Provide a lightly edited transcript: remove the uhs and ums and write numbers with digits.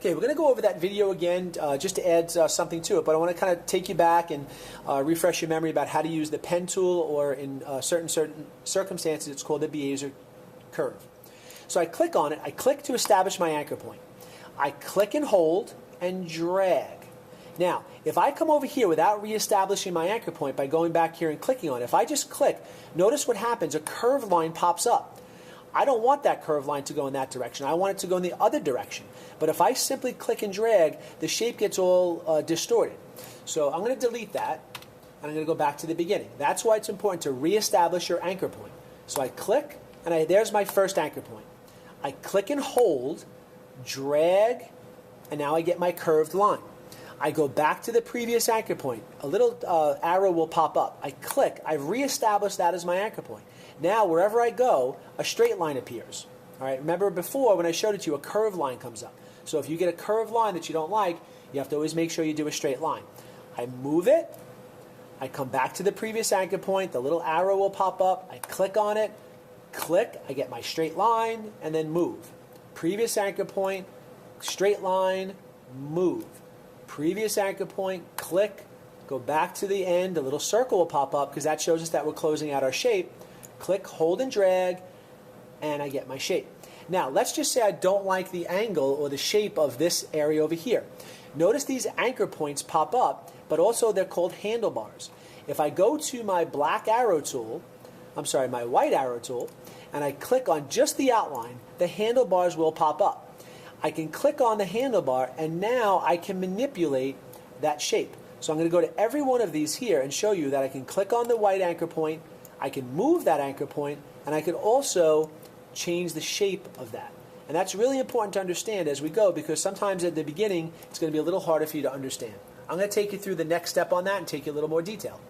Okay, we're going to go over that video again just to add something to it, but I want to kind of take you back and refresh your memory about how to use the pen tool, or in certain circumstances it's called the Bezier curve. So I click on it, I click to establish my anchor point. I click and hold and drag. Now, if I come over here without reestablishing my anchor point by going back here and clicking on it, if I just click, notice what happens, a curved line pops up. I don't want that curved line to go in that direction. I want it to go in the other direction. But if I simply click and drag, the shape gets all distorted. So I'm going to delete that, and I'm going to go back to the beginning. That's why it's important to reestablish your anchor point. So I click, and there's my first anchor point. I click and hold, drag, and now I get my curved line. I go back to the previous anchor point. A little arrow will pop up. I click. I've reestablished that as my anchor point. Now, wherever I go, a straight line appears. All right. Remember before when I showed it to you, a curved line comes up. So if you get a curved line that you don't like, you have to always make sure you do a straight line. I move it. I come back to the previous anchor point. The little arrow will pop up. I click on it. Click. I get my straight line, and then move. Previous anchor point, straight line, move. Previous anchor point, click, go back to the end, a little circle will pop up because that shows us that we're closing out our shape. Click, hold, and drag, and I get my shape. Now, let's just say I don't like the angle or the shape of this area over here. Notice these anchor points pop up, but also they're called handlebars. If I go to my white arrow tool, and I click on just the outline, the handlebars will pop up. I can click on the handlebar, and now I can manipulate that shape. So I'm going to go to every one of these here and show you that I can click on the white anchor point, I can move that anchor point, and I can also change the shape of that. And that's really important to understand as we go, because sometimes at the beginning it's going to be a little harder for you to understand. I'm going to take you through the next step on that and take you a little more detail.